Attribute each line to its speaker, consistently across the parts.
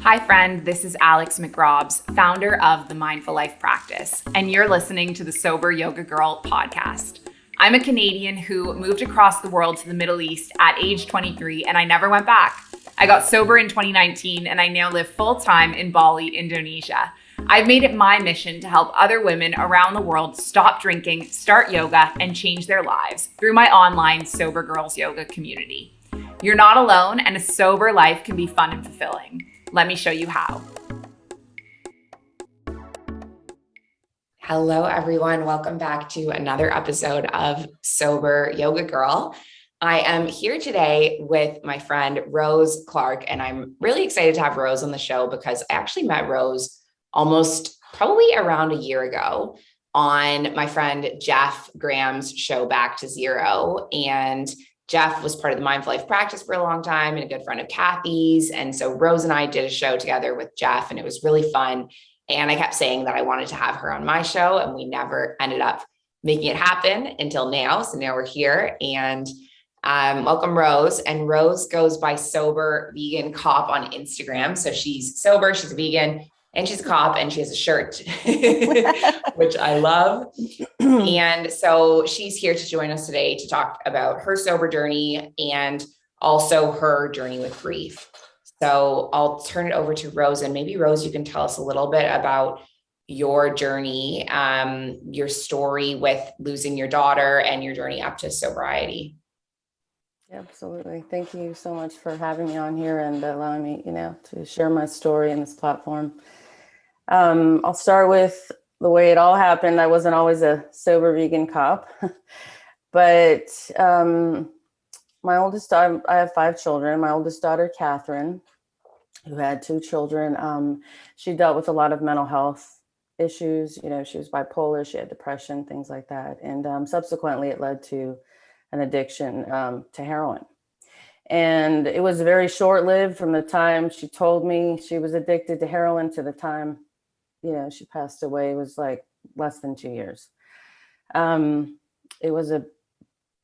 Speaker 1: Hi, friend. This is Alex McRobs, founder of the Mindful Life Practice, and you're listening to the Sober Yoga Girl podcast. I'm a Canadian who moved across the world to the Middle East at age 23, and I never went back. I got sober in 2019, and I now live full-time in Bali, Indonesia. I've made it my mission to help other women around the world stop drinking, start yoga, and change their lives through my online Sober Girls Yoga community. You're not alone, and a sober life can be fun and fulfilling. Let me show you how. Hello, everyone. Welcome back to another episode of Sober Yoga Girl. I am here today with my friend Rose Clark, and I'm really excited to have Rose on the show because I actually met Rose almost probably around a year ago on my friend Jeff Graham's show Back to Zero. And Jeff was part of the Mindful Life Practice for a long time and a good friend of Kathy's. And so Rose and I did a show together with Jeff, and it was really fun. And I kept saying that I wanted to have her on my show, and we never ended up making it happen until now. So now we're here, and welcome Rose. And Rose goes by Sober Vegan Cop on Instagram. So she's sober, she's a vegan, and she's a cop, and she has a shirt, which I love. And so she's here to join us today to talk about her sober journey and also her journey with grief. So I'll turn it over to Rose, and maybe Rose, you can tell us a little bit about your journey, your story with losing your daughter and your journey up to sobriety.
Speaker 2: Absolutely. Thank you so much for having me on here and allowing me, to share my story in this platform. I'll start with the way it all happened. I wasn't always a sober vegan cop, but my oldest daughter, I have 5 children. My oldest daughter, Catherine, who had 2 children, she dealt with a lot of mental health issues. She was bipolar, she had depression, things like that. And subsequently, it led to an addiction to heroin. And it was very short-lived from the time she told me she was addicted to heroin to the time, she passed away. It was like less than 2 years.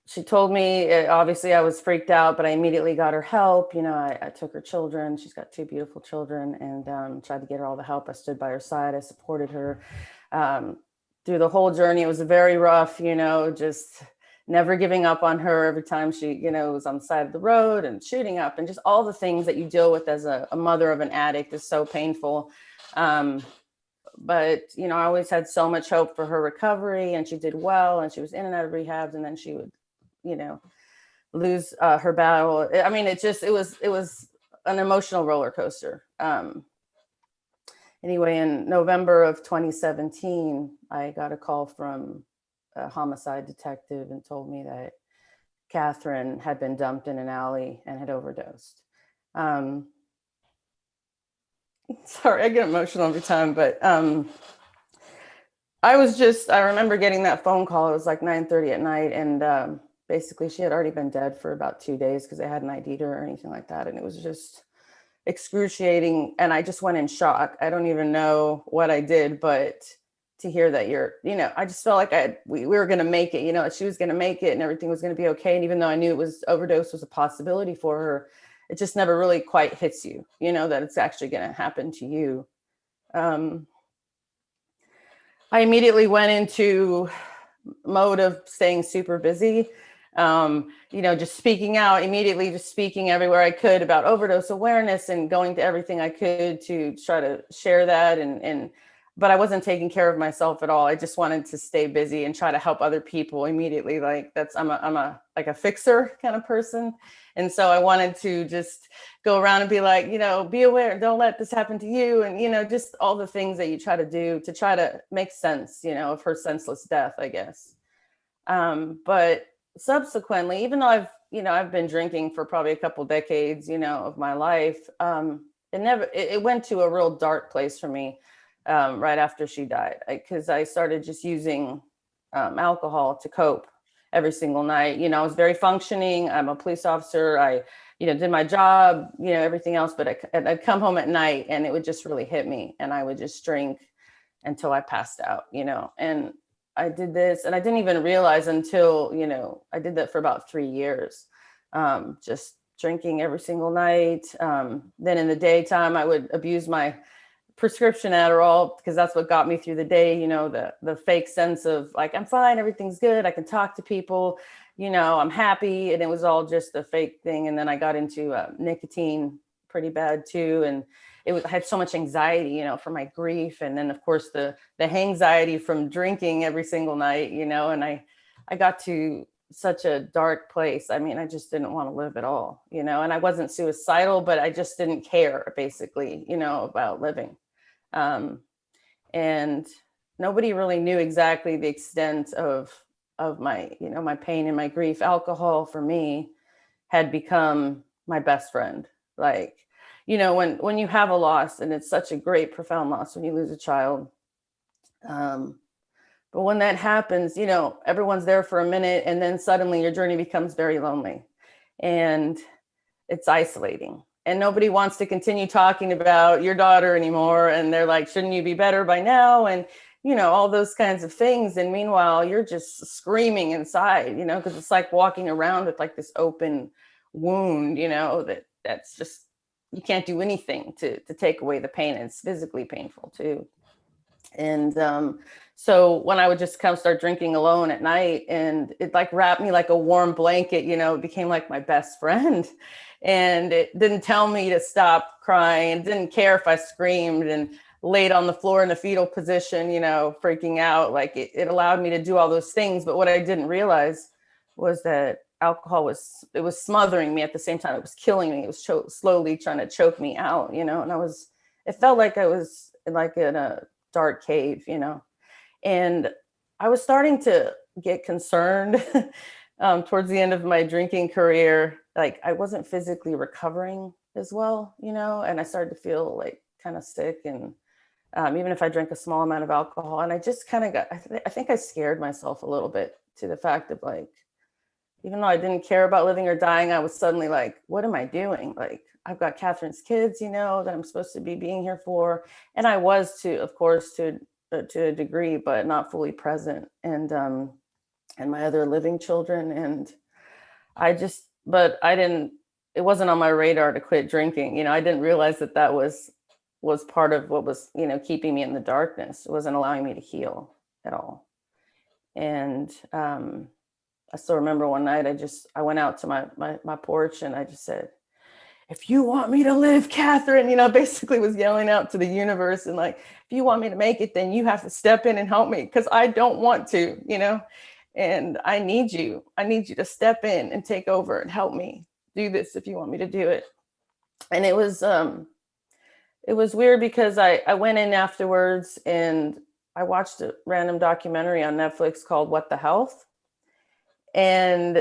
Speaker 2: She told me, obviously I was freaked out, but I immediately got her help. I took her children. She's got 2 beautiful children, and tried to get her all the help. I stood by her side. I supported her through the whole journey. It was very rough, just never giving up on her every time she, was on the side of the road and shooting up, and just all the things that you deal with as a mother of an addict is so painful. But, I always had so much hope for her recovery, and she did well, and she was in and out of rehabs, and then she would, lose her battle. I mean, it was an emotional roller coaster. Anyway, in November of 2017, I got a call from a homicide detective and told me that Catherine had been dumped in an alley and had overdosed. Sorry, I get emotional every time, but I remember getting that phone call. It was like 9:30 at night, and basically she had already been dead for about 2 days because they hadn't ID'd her or anything like that. And it was just excruciating, and I just went in shock. I don't even know what I did, but to hear that I just felt like we were going to make it, she was going to make it and everything was going to be okay. And even though I knew overdose was a possibility for her, it just never really quite hits you, that it's actually going to happen to you. I immediately went into mode of staying super busy, just speaking out immediately, just speaking everywhere I could about overdose awareness and going to everything I could to try to share that. But I wasn't taking care of myself at all. I just wanted to stay busy and try to help other people immediately. Like I'm a fixer kind of person. And so I wanted to just go around and be like, be aware, don't let this happen to you. And, just all the things that you try to do to try to make sense, of her senseless death, I guess. But subsequently, even though I've been drinking for probably a couple decades, of my life, it went to a real dark place for me. Right after she died, because I started just using alcohol to cope every single night. I was very functioning. I'm a police officer. I, did my job, everything else, but I'd come home at night and it would just really hit me, and I would just drink until I passed out, and I did this, and I didn't even realize until, I did that for about 3 years, just drinking every single night. Then in the daytime, I would abuse my prescription Adderall because that's what got me through the day. The fake sense of like, I'm fine, everything's good, I can talk to people, I'm happy. And it was all just a fake thing. And then I got into nicotine pretty bad too. And I had so much anxiety, for my grief. And then of course the anxiety from drinking every single night, and I got to such a dark place. I mean, I just didn't want to live at all, and I wasn't suicidal, but I just didn't care basically, about living. And nobody really knew exactly the extent of my, my pain and my grief. Alcohol for me had become my best friend. Like, when you have a loss, and it's such a great, profound loss when you lose a child. But when that happens, everyone's there for a minute, and then suddenly your journey becomes very lonely and it's isolating. And nobody wants to continue talking about your daughter anymore. And they're like, shouldn't you be better by now? And, all those kinds of things. And meanwhile, you're just screaming inside, because it's like walking around with like this open wound, that's just, you can't do anything to take away the pain. And it's physically painful too. And so when I would just come start drinking alone at night, and it like wrapped me like a warm blanket, it became like my best friend. And it didn't tell me to stop crying. It didn't care if I screamed and laid on the floor in a fetal position, freaking out. Like it allowed me to do all those things. But what I didn't realize was that alcohol was smothering me at the same time. It was killing me. It was slowly trying to choke me out, and it felt like I was like in a dark cave, and I was starting to get concerned towards the end of my drinking career. Like I wasn't physically recovering as well, and I started to feel like kind of sick. And even if I drank a small amount of alcohol, and I just kind of I think I scared myself a little bit to the fact of like, even though I didn't care about living or dying, I was suddenly like, what am I doing? Like, I've got Catherine's kids, that I'm supposed to be being here for. And I was of course, to a degree, but not fully present. And my other living children. And it wasn't on my radar to quit drinking. I didn't realize that was part of what was, keeping me in the darkness. It wasn't allowing me to heal at all. And I still remember one night I went out to my porch, and I just said, if you want me to live, Catherine, basically was yelling out to the universe, and like, if you want me to make it, then you have to step in and help me, because I don't want to, and I need you to step in and take over and help me do this if you want me to do it. And it was weird because I went in afterwards and I watched a random documentary on Netflix called What the Health. And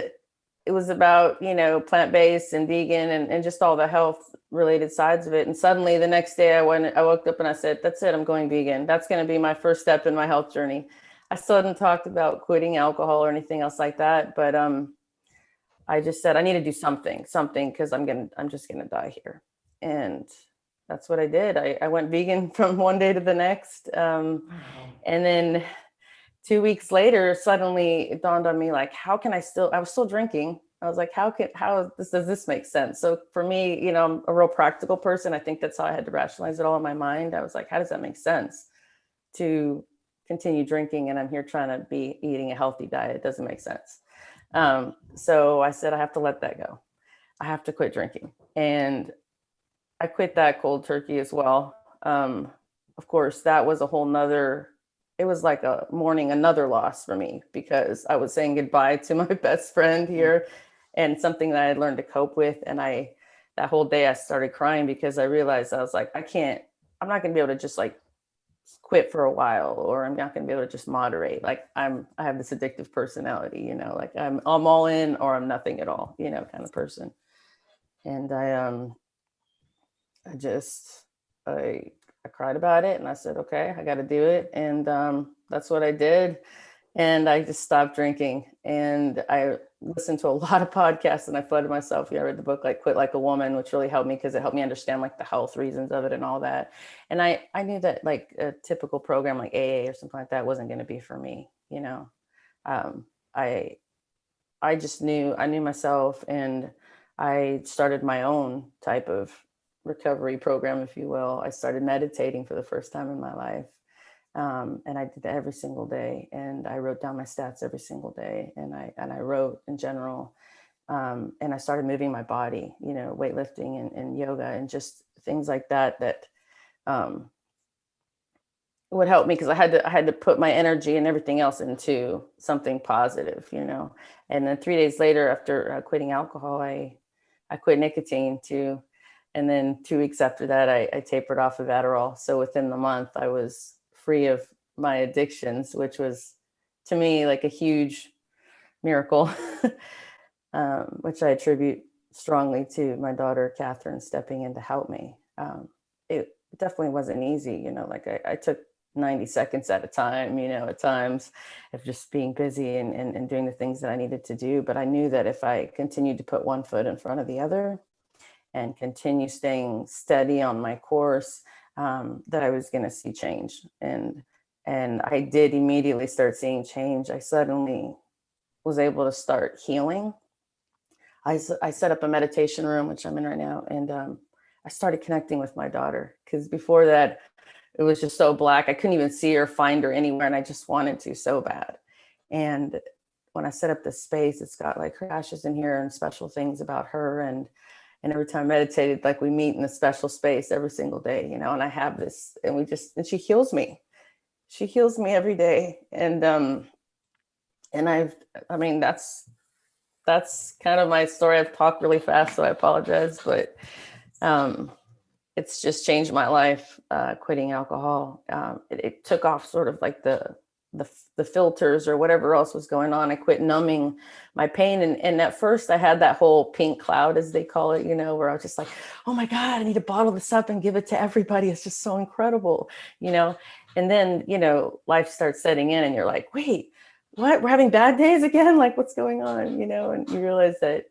Speaker 2: it was about, plant-based and vegan and just all the health related sides of it. And suddenly the next day I woke up and I said, that's it, I'm going vegan. That's going to be my first step in my health journey. I still hadn't talked about quitting alcohol or anything else like that. But I just said, I need to do something, because I'm just going to die here. And that's what I did. I went vegan from one day to the next. And then 2 weeks later, suddenly it dawned on me, like, I was still drinking. I was like, does this make sense? So for me, I'm a real practical person. I think that's how I had to rationalize it all in my mind. I was like, how does that make sense to continue drinking? And I'm here trying to be eating a healthy diet. It doesn't make sense. So I said, I have to let that go. I have to quit drinking. And I quit that cold turkey as well. Of course, that was it was like mourning another loss for me, because I was saying goodbye to my best friend here, and something that I had learned to cope with. And that whole day I started crying because I realized I was like, I'm not going to be able to just like quit for a while, or I'm not going to be able to just moderate. Like I have this addictive personality, like I'm all in or I'm nothing at all, kind of person. And I cried about it, and I said, okay, I got to do it. And that's what I did. And I just stopped drinking, and I listened to a lot of podcasts, and I flooded myself. I read the book, like Quit Like a Woman, which really helped me, because it helped me understand like the health reasons of it and all that. And I knew that like a typical program like AA or something like that wasn't going to be for me. I just knew myself, and I started my own type of recovery program, if you will. I started meditating for the first time in my life. And I did that every single day. And I wrote down my stats every single day. And I wrote in general. And I started moving my body, weightlifting and yoga and just things like that, um, would help me, because I had to put my energy and everything else into something positive. And then 3 days later, after quitting alcohol, I quit nicotine too. And then 2 weeks after that, I tapered off of Adderall. So within the month, I was free of my addictions, which was to me like a huge miracle, which I attribute strongly to my daughter, Catherine, stepping in to help me. It definitely wasn't easy, like I took 90 seconds at a time, at times, of just being busy and doing the things that I needed to do. But I knew that if I continued to put one foot in front of the other and continue staying steady on my course, that I was going to see change. And I did immediately start seeing change. I suddenly was able to start healing. I set up a meditation room, which I'm in right now, and I started connecting with my daughter, because before that, it was just so black. I couldn't even see her, find her anywhere, and I just wanted to so bad. And when I set up this space, it's got like her ashes in here and special things about her. And every time I meditated, like we meet in a special space every single day, and I have this, and she heals me. She heals me every day. And that's kind of my story. I've talked really fast, so I apologize, but it's just changed my life. Quitting alcohol, it took off sort of like the filters or whatever else was going on. I quit numbing my pain, and at first I had that whole pink cloud, as they call it, where I was just like, oh my God, I need to bottle this up and give it to everybody. It's just so incredible, and then life starts setting in, and you're like, wait, what? We're having bad days again? Like, what's going on? And you realize that,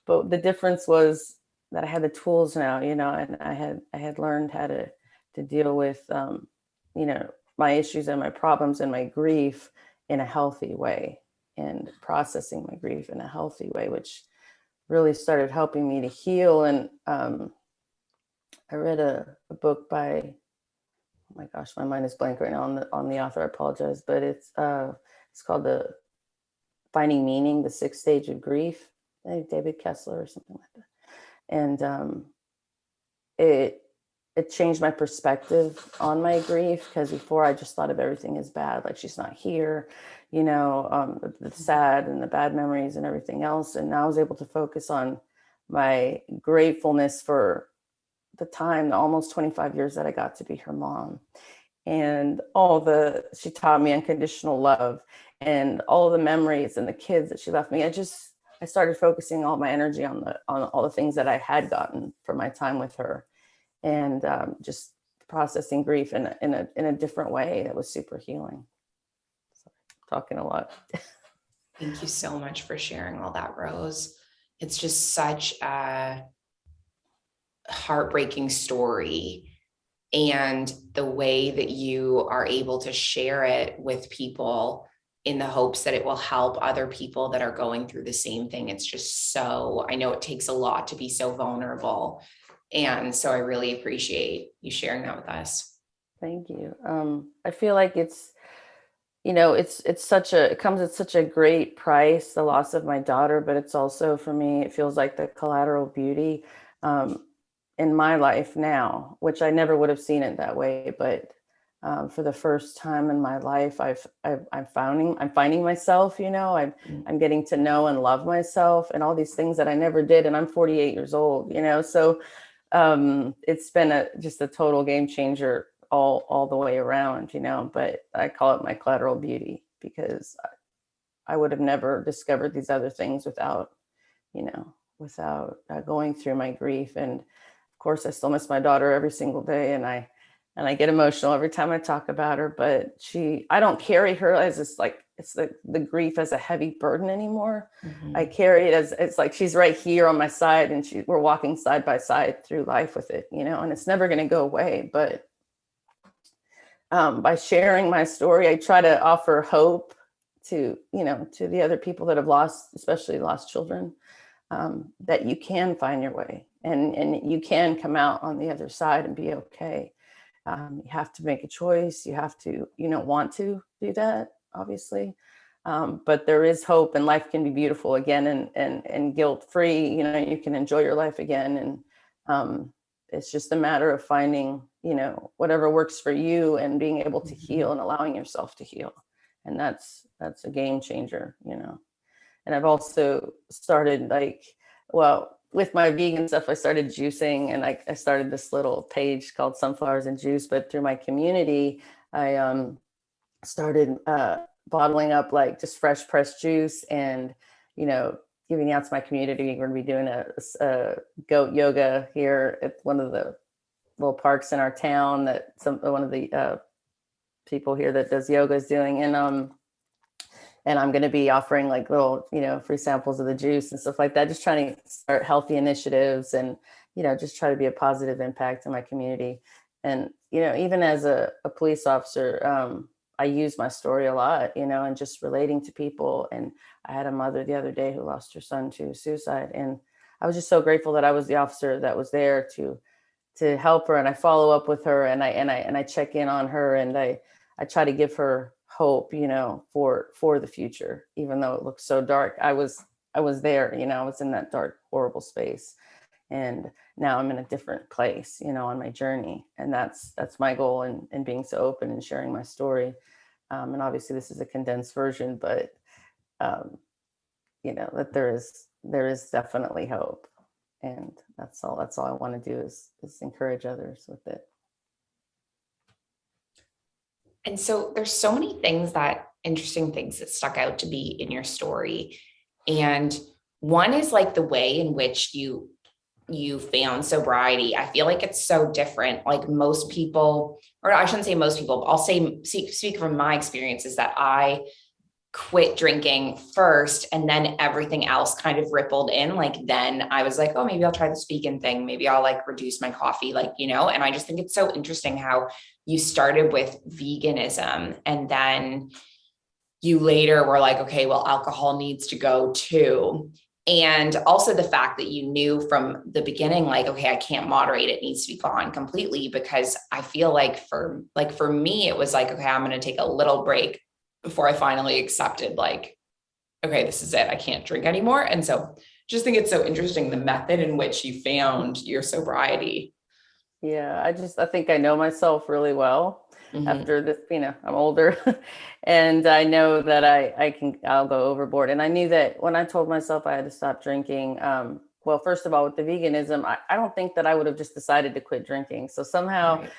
Speaker 2: but the difference was that I had the tools now, and I had learned how to deal with, my issues and my problems and my grief in a healthy way, and processing my grief in a healthy way, which really started helping me to heal. And I read a book by, oh my gosh, my mind is blank right now on the author. I apologize, but it's called the Finding Meaning, the Sixth Stage of Grief, David Kessler or something like that. And it changed my perspective on my grief, because before I just thought of everything as bad, like she's not here, the sad and the bad memories and everything else. And now I was able to focus on my gratefulness for the almost 25 years that I got to be her mom, and she taught me unconditional love, and all the memories and the kids that she left me. I started focusing all my energy on all the things that I had gotten from my time with her, and just processing grief in a different way that was super healing. So, talking a lot.
Speaker 1: Thank you so much for sharing all that, Rose. It's just such a heartbreaking story, and the way that you are able to share it with people in the hopes that it will help other people that are going through the same thing. It's just so, I know it takes a lot to be so vulnerable. And so I really appreciate you sharing that with us.
Speaker 2: Thank you. I feel like it comes at such a great price, the loss of my daughter, but it's also, for me, it feels like the collateral beauty in my life now, which I never would have seen it that way. But for the first time in my life, I'm finding myself, I'm getting to know and love myself, and all these things that I never did. And I'm 48 years old, so it's been just a total game changer all the way around, but I call it my collateral beauty, because I would have never discovered these other things without going through my grief. And of course, I still miss my daughter every single day, and I get emotional every time I talk about her, but I don't carry her as this, like, it's the grief as a heavy burden anymore.
Speaker 1: Mm-hmm.
Speaker 2: I carry it as, it's like she's right here on my side, and we're walking side by side through life with it, and it's never going to go away. But by sharing my story, I try to offer hope to the other people that have especially lost children. that you can find your way, and you can come out on the other side and be okay. You have to make a choice. You have to, want to do that, obviously. But there is hope, and life can be beautiful again, and guilt free. You can enjoy your life again. And it's just a matter of finding, whatever works for you, and being able to heal and allowing yourself to heal. And that's a game changer. And I've also started with my vegan stuff, I started juicing, and I started this little page called Sunflowers and Juice. But through my community, I started bottling up like just fresh pressed juice, and giving out to my community. We're going to be doing a goat yoga here at one of the little parks in our town that one of the people here that does yoga is doing. And I'm going to be offering like little, free samples of the juice and stuff like that. Just trying to start healthy initiatives, and, just try to be a positive impact in my community. And, even as a police officer, I use my story a lot, and just relating to people. And I had a mother the other day who lost her son to suicide. And I was just so grateful that I was the officer that was there to help her. And I follow up with her, and I check in on her, and I try to give her hope, for the future, even though it looks so dark. I was there, I was in that dark, horrible space. And now I'm in a different place, on my journey. And that's my goal in being so open and sharing my story. And obviously this is a condensed version, but, that there is definitely hope. And that's all I want to do is encourage others with it.
Speaker 1: And so there's so many interesting things that stuck out to me in your story. And one is like the way in which you found sobriety. I feel like it's so different. Like most people, or I shouldn't say most people, but I'll speak from my experiences, that I quit drinking first, and then everything else kind of rippled in. Like, then I was like, oh, maybe I'll try this vegan thing. Maybe I'll like reduce my coffee, and I just think it's so interesting how you started with veganism, and then you later were like, okay, well, alcohol needs to go too. And also the fact that you knew from the beginning, like, okay, I can't moderate, it needs to be gone completely. Because I feel like for me, it was like, okay, I'm going to take a little break before I finally accepted, like, okay, this is it, I can't drink anymore. And so just think it's so interesting, the method in which you found your sobriety.
Speaker 2: Yeah, I think I know myself really well. After this, I'm older, and I know that I'll go overboard. And I knew that when I told myself I had to stop drinking, well, first of all, with the veganism, I don't think that I would have just decided to quit drinking. So somehow, right.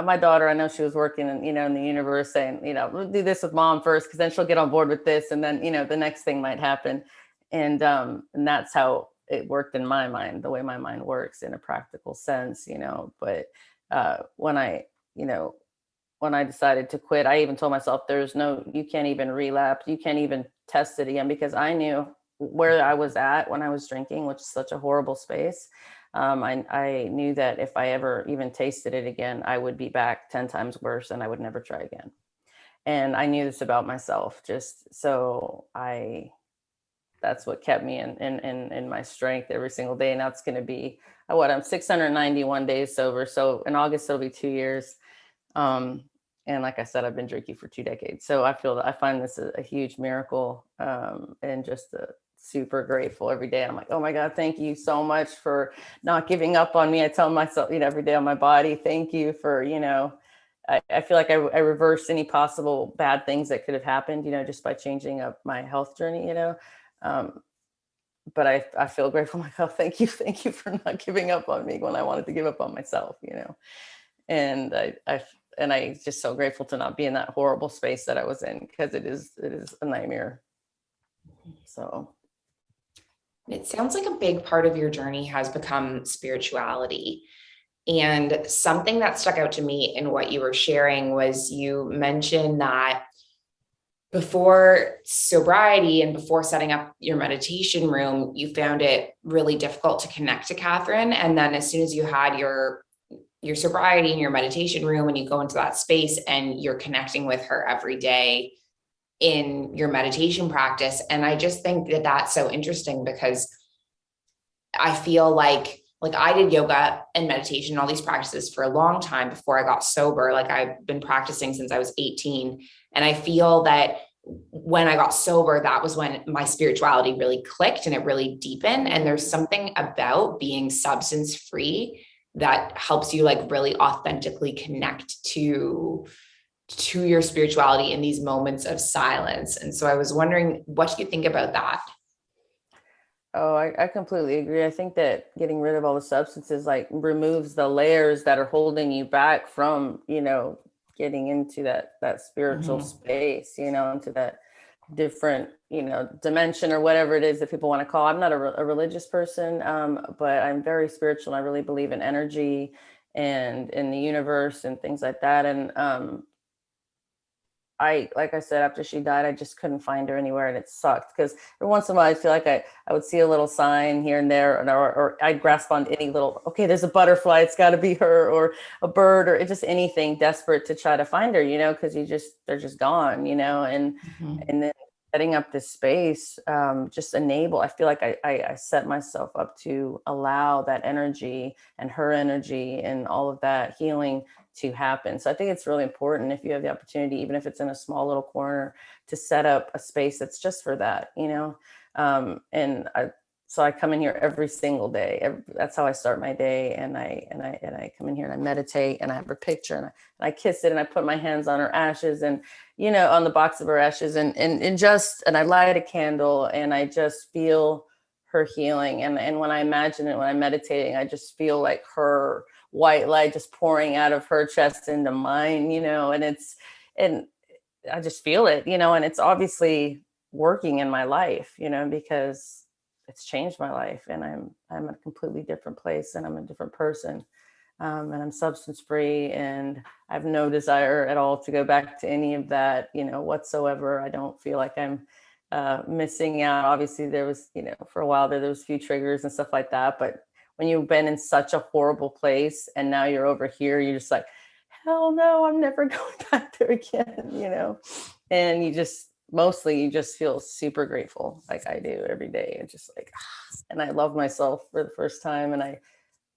Speaker 2: My daughter, I know she was working in the universe, saying, we'll do this with mom first, because then she'll get on board with this, and then the next thing might happen. And that's how it worked in my mind, the way my mind works in a practical sense, But when I decided to quit, I even told myself you can't even relapse. You can't even test it again, because I knew where I was at when I was drinking, which is such a horrible space. I knew that if I ever even tasted it again, I would be back 10 times worse, and I would never try again. And I knew this about myself, just so that's what kept me in my strength every single day. And that's going to be I'm 691 days sober. So in August, it'll be 2 years. And like I said, I've been drinking for 2 decades. So I find this a huge miracle, and just super grateful every day. I'm like, oh my God, thank you so much for not giving up on me. I tell myself, every day on my body, thank you for, I feel like I reversed any possible bad things that could have happened, just by changing up my health journey, but I feel grateful. My God, thank you for not giving up on me when I wanted to give up on myself, and I'm just so grateful to not be in that horrible space that I was in, because it is a nightmare. So
Speaker 1: it sounds like a big part of your journey has become spirituality. And something that stuck out to me in what you were sharing was you mentioned that before sobriety and before setting up your meditation room, you found it really difficult to connect to Catherine. And then as soon as you had your sobriety in your meditation room, and you go into that space and you're connecting with her every day in your meditation practice. And I just think that that's so interesting, because I feel like I did yoga and meditation, all these practices for a long time before I got sober. Like I've been practicing since I was 18. And I feel that when I got sober, that was when my spirituality really clicked and it really deepened. And there's something about being substance free that helps you like really authentically connect to your spirituality in these moments of silence. And so I was wondering, what do you think about that?
Speaker 2: Oh, I completely agree. I think that getting rid of all the substances like removes the layers that are holding you back from, getting into that spiritual
Speaker 1: Mhm.
Speaker 2: space, into that different, dimension or whatever it is that people want to call. I'm not a religious person, but I'm very spiritual. And I really believe in energy and in the universe and things like that. And like I said, after she died, I just couldn't find her anywhere, and it sucked because every once in a while I feel like I would see a little sign here and there, or I'd grasp on any little, okay, there's a butterfly, it's got to be her, or a bird, or it just anything, desperate to try to find her, because they're just gone,
Speaker 1: Mhm.
Speaker 2: and then setting up this space, just enable. I feel like I set myself up to allow that energy and her energy and all of that healing to happen. So I think it's really important, if you have the opportunity, even if it's in a small little corner, to set up a space that's just for that, and so I come in here every single day. That's how I start my day. And I come in here and I meditate, and I have her picture, and I kiss it, and I put my hands on her ashes, and, on the box of her ashes, and I light a candle, and I just feel her healing. And when I imagine it, when I'm meditating, I just feel like her white light just pouring out of her chest into mine, and I just feel it, and it's obviously working in my life, because it's changed my life, and I'm in a completely different place, and I'm a different person. And I'm substance free, and I have no desire at all to go back to any of that, whatsoever. I don't feel like I'm missing out. Obviously, there was, for a while there was a few triggers and stuff like that. But when you've been in such a horrible place and now you're over here, you're just like, hell no, I'm never going back there again, And you just feel super grateful, like I do every day. And just like, and I love myself for the first time. And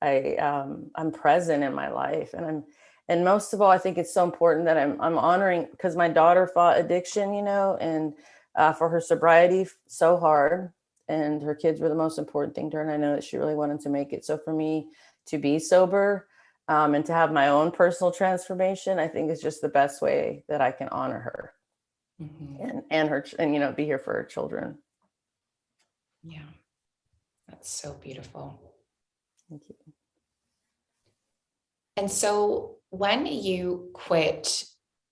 Speaker 2: I'm present in my life, and most of all, I think it's so important that I'm honoring, because my daughter fought addiction, and for her sobriety so hard, and her kids were the most important thing to her. And I know that she really wanted to make it. So for me to be sober, and to have my own personal transformation, I think is just the best way that I can honor her,
Speaker 1: Mhm.
Speaker 2: and her, and, be here for her children.
Speaker 1: Yeah, that's so beautiful.
Speaker 2: Thank you.
Speaker 1: And so when you quit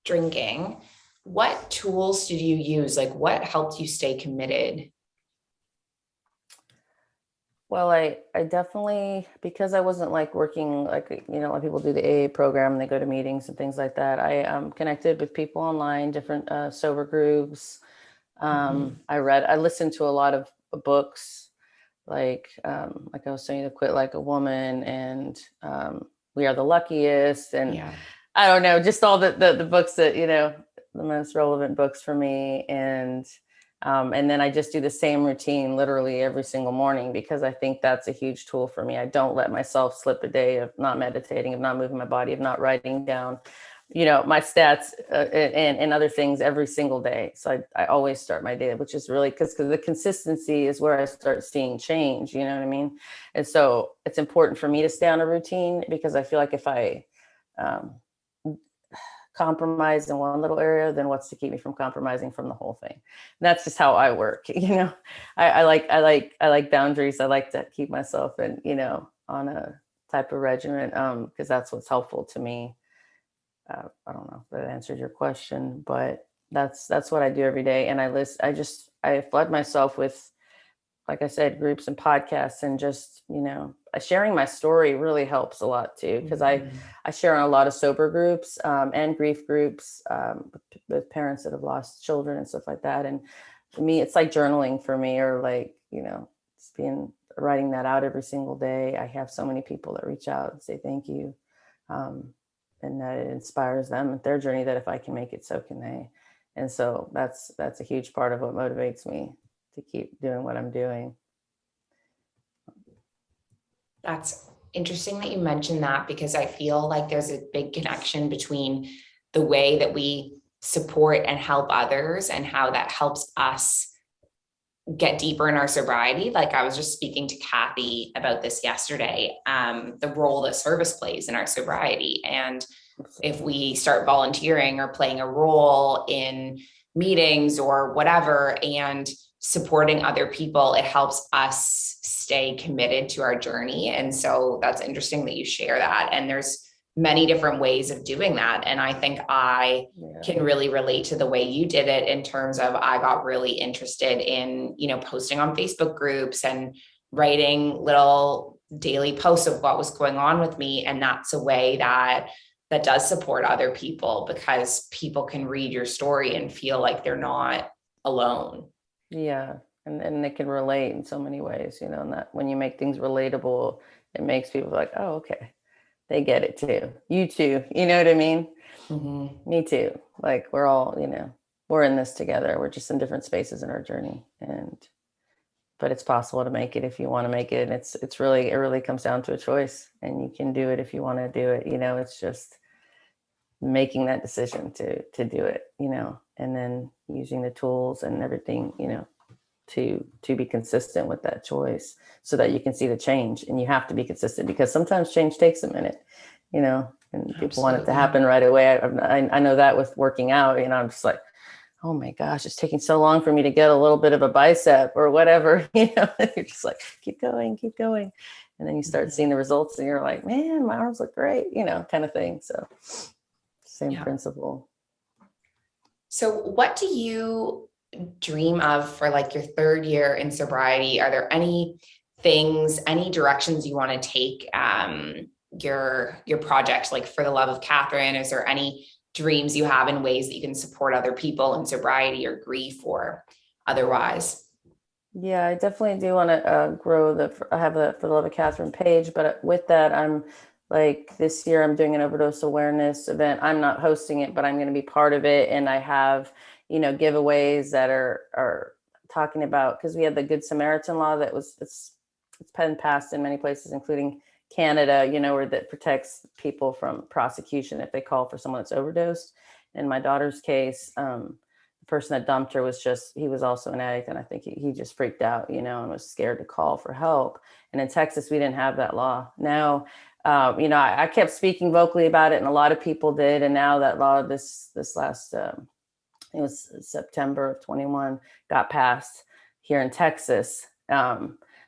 Speaker 1: drinking, what tools did you use? Like what helped you stay committed?
Speaker 2: Well, I definitely, because I wasn't like working, like, a lot of people do the AA program and they go to meetings and things like that. I connected with people online, different sober groups.
Speaker 1: Mhm.
Speaker 2: I listened to a lot of books, like I was saying, to Quit Like a Woman, and We Are the Luckiest. And
Speaker 1: Yeah.
Speaker 2: I don't know, just all the books that, the most relevant books for me. And then I just do the same routine literally every single morning, because I think that's a huge tool for me. I don't let myself slip a day of not meditating, of not moving my body, of not writing down, my stats, and other things every single day. So I always start my day, which is really because the consistency is where I start seeing change. You know what I mean? And so it's important for me to stay on a routine, because I feel like if I um, compromise in one little area, then what's to keep me from compromising from the whole thing? And that's just how I work. I like boundaries. I like to keep myself in, on a type of regimen, because that's what's helpful to me. I don't know if that answered your question, but that's what I do every day. And I flood myself with, like I said, groups and podcasts, and just, sharing my story really helps a lot too. Because
Speaker 1: Mhm.
Speaker 2: I share on a lot of sober groups, and grief groups, with parents that have lost children and stuff like that. And for me, it's like journaling for me, or like, it's writing that out every single day. I have so many people that reach out and say thank you. Um, and that it inspires them with their journey, that if I can make it, so can they. And so that's a huge part of what motivates me to keep doing what I'm doing.
Speaker 1: That's interesting that you mentioned that, because I feel like there's a big connection between the way that we support and help others and how that helps us get deeper in our sobriety. Like I was just speaking to Kathy about this yesterday, the role that service plays in our sobriety. And if we start volunteering or playing a role in meetings or whatever and supporting other people, it helps us stay committed to our journey. And so that's interesting that you share that. And there's many different ways of doing that. And I think I can really relate to the way you did it, in terms of I got really interested in, posting on Facebook groups and writing little daily posts of what was going on with me. And that's a way that does support other people, because people can read your story and feel like they're not alone.
Speaker 2: Yeah. And they can relate in so many ways, and that when you make things relatable, it makes people like, oh, okay, they get it too. You too. You know what I mean?
Speaker 1: Mm-hmm.
Speaker 2: Me too. Like we're all, we're in this together. We're just in different spaces in our journey. But it's possible to make it if you want to make it. And it really comes down to a choice, and you can do it if you want to do it. It's just making that decision to do it, and then using the tools and everything, to be consistent with that choice so that you can see the change. And you have to be consistent, because sometimes change takes a minute, and people want it to happen right away. I know that with working out, I'm just like, oh my gosh, it's taking so long for me to get a little bit of a bicep or whatever, you're just like, keep going. And then you start seeing the results and you're like, man, my arms look great, kind of thing. So same principle.
Speaker 1: So what do you dream of for like your third year in sobriety? Are there any directions you want to take your project, like For the Love of Catherine? Is there any dreams you have in ways that you can support other people in sobriety or grief or otherwise?
Speaker 2: Yeah, I definitely do want to grow I have the For the Love of Catherine page, but with that, I'm like this year I'm doing an overdose awareness event. I'm not hosting it, but I'm going to be part of it. And I have, giveaways that are talking about, because we had the Good Samaritan law it's been passed in many places, including Canada, where that protects people from prosecution if they call for someone that's overdosed. In my daughter's case, the person that dumped her he was also an addict. And I think he just freaked out, and was scared to call for help. And in Texas, we didn't have that law. Now, I kept speaking vocally about it, and a lot of people did. And now that law, this last, it was September of 21, got passed here in Texas.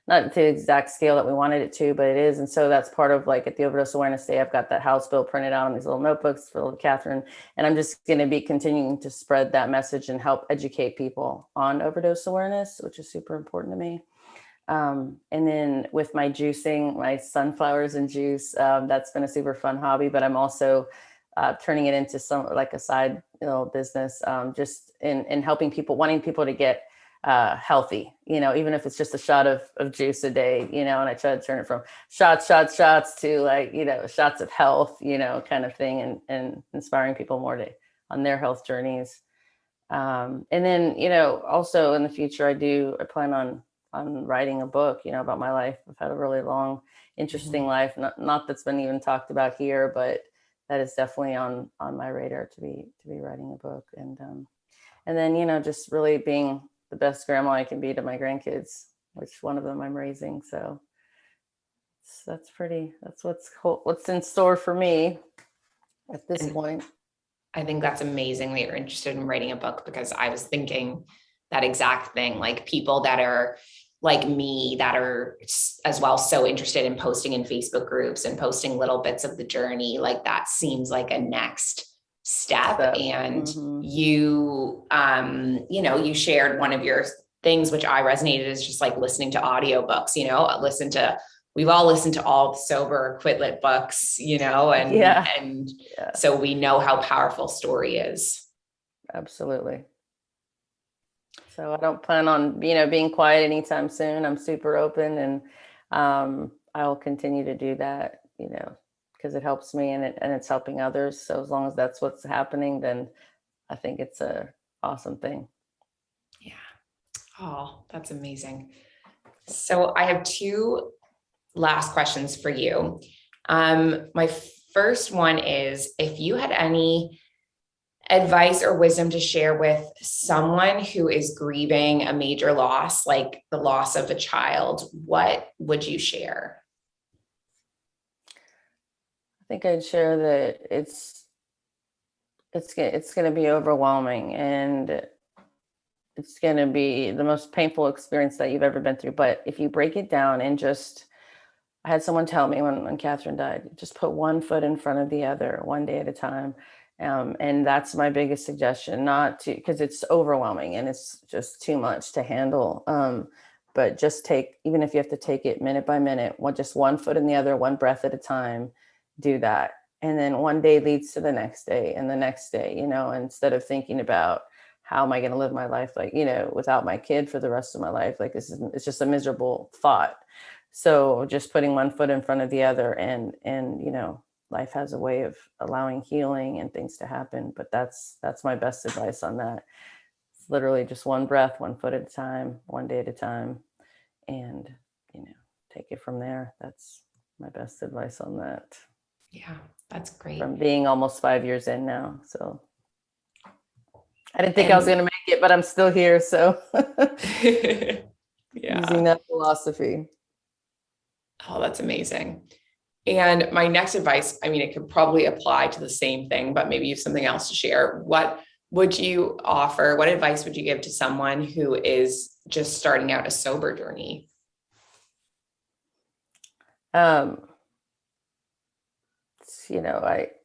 Speaker 2: Not to the exact scale that we wanted it to, but it is. And so that's part of, like, at the Overdose Awareness Day, I've got that House bill printed out on these little notebooks for Catherine. And I'm just going to be continuing to spread that message and help educate people on overdose awareness, which is super important to me. And then with my juicing, my sunflowers and juice, that's been a super fun hobby, but I'm also turning it into some, like, a side business, just in helping people, wanting people to get healthy, even if it's just a shot of juice a day, and I try to turn it from shots to, like, shots of health, kind of thing, and inspiring people more on their health journeys. And then, also in the future, I plan on writing a book, about my life. I've had a really long, interesting life, not that's been even talked about here, but that is definitely on my radar to be writing a book. And then, just really being the best grandma I can be to my grandkids, which one of them I'm raising. So that's what's in store for me at this point.
Speaker 1: I think that's amazing that you're interested in writing a book, because I was thinking that exact thing, like people that are like me, that are as well so interested in posting in Facebook groups and posting little bits of the journey, like that seems like a next step. And you you shared one of your things which I resonated, is just like listening to audiobooks. We've all listened to all sober quit lit books, and so we know how powerful story is.
Speaker 2: Absolutely. So I don't plan on, being quiet anytime soon. I'm super open, and I'll continue to do that, because it helps me, and it's helping others. So as long as that's what's happening, then I think it's a awesome thing.
Speaker 1: Yeah. Oh, that's amazing. So I have two last questions for you. My first one is, if you had any advice or wisdom to share with someone who is grieving a major loss, like the loss of a child, what would you share?
Speaker 2: I think I'd share that it's going to be overwhelming, and it's going to be the most painful experience that you've ever been through. But if you break it down and just, I had someone tell me when Catherine died, just put one foot in front of the other, one day at a time. And that's my biggest suggestion, not to, because it's overwhelming and it's just too much to handle. But just take, even if you have to take it minute by minute, just one foot in the other, one breath at a time, do that. And then one day leads to the next day and the next day, instead of thinking about how am I going to live my life, like, without my kid for the rest of my life, like it's just a miserable thought. So just putting one foot in front of the other, and life has a way of allowing healing and things to happen. But that's my best advice on that. It's literally just one breath, one foot at a time, one day at a time, and take it from there. That's my best advice on that.
Speaker 1: Yeah, that's great.
Speaker 2: From being almost 5 years in now. So I didn't think I was going to make it, but I'm still here. So using that philosophy.
Speaker 1: Oh, that's amazing. And my next advice, I mean, it could probably apply to the same thing, but maybe you have something else to share. What would you offer? What advice would you give to someone who is just starting out a sober journey?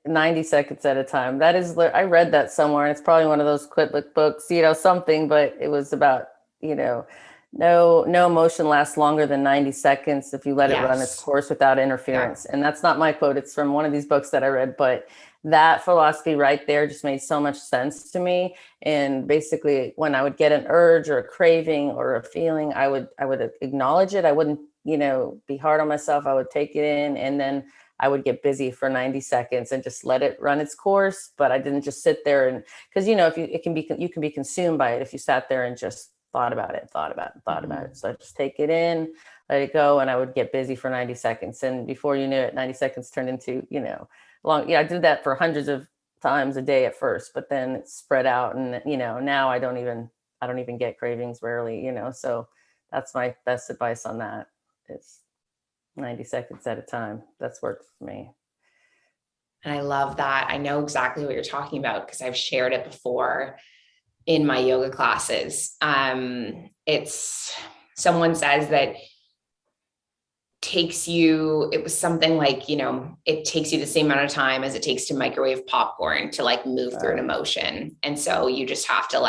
Speaker 2: 90 seconds at a time. That is, I read that somewhere, and it's probably one of those quit look books, something, but it was about, no emotion lasts longer than 90 seconds if you let it run its course without interference. Yeah. And that's not my quote. It's from one of these books that I read, but that philosophy right there just made so much sense to me. And basically when I would get an urge or a craving or a feeling, I would acknowledge it. I wouldn't, be hard on myself. I would take it in, and then I would get busy for 90 seconds and just let it run its course. But I didn't just sit there and, because, you can be consumed by it if you sat there and just thought about it. So I just take it in, let it go, and I would get busy for 90 seconds. And before you knew it, 90 seconds turned into, long. Yeah, I did that for hundreds of times a day at first, but then it spread out. And, now I don't even get cravings rarely, so that's my best advice on that. It's 90 seconds at a time. That's worked for me.
Speaker 1: And I love that. I know exactly what you're talking about because I've shared it before in my yoga classes. It's, someone says that it was something like, it takes you the same amount of time as it takes to microwave popcorn to like move through an emotion. And so you just have to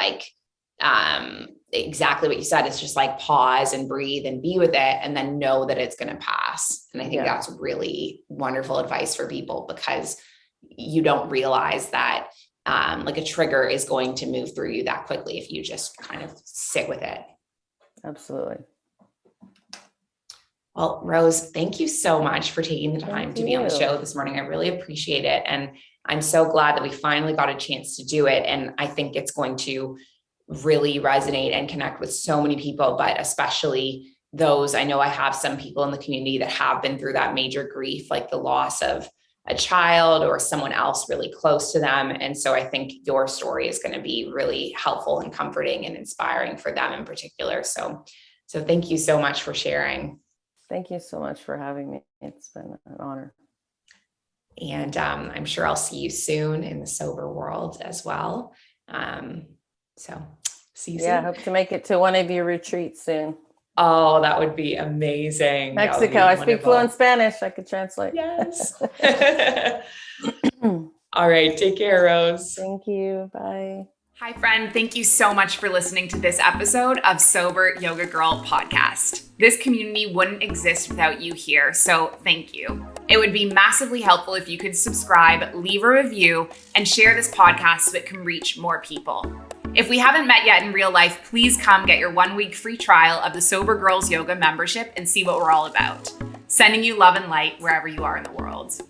Speaker 1: exactly what you said. It's just like pause and breathe and be with it, and then know that it's going to pass. And I think that's really wonderful advice for people, because you don't realize that like a trigger is going to move through you that quickly if you just kind of sit with it.
Speaker 2: Absolutely.
Speaker 1: Well, Rose, thank you so much for taking the time to be on the show this morning. I really appreciate it. And I'm so glad that we finally got a chance to do it. And I think it's going to really resonate and connect with so many people, but especially those, I know I have some people in the community that have been through that major grief, like the loss of a child or someone else really close to them. And so I think your story is going to be really helpful and comforting and inspiring for them in particular. So thank you so much for sharing.
Speaker 2: Thank you so much for having me. It's been an honor.
Speaker 1: And I'm sure I'll see you soon in the sober world as well. So see you soon.
Speaker 2: Yeah, I hope to make it to one of your retreats soon.
Speaker 1: Oh, that would be amazing.
Speaker 2: Mexico. I speak fluent Spanish. I could translate.
Speaker 1: Yes. All right. Take care, Rose.
Speaker 2: Thank you. Bye.
Speaker 1: Hi, friend. Thank you so much for listening to this episode of Sober Yoga Girl podcast. This community wouldn't exist without you here, so thank you. It would be massively helpful if you could subscribe, leave a review, and share this podcast so it can reach more people. If we haven't met yet in real life, please come get your 1-week free trial of the Sober Girls Yoga membership and see what we're all about. Sending you love and light wherever you are in the world.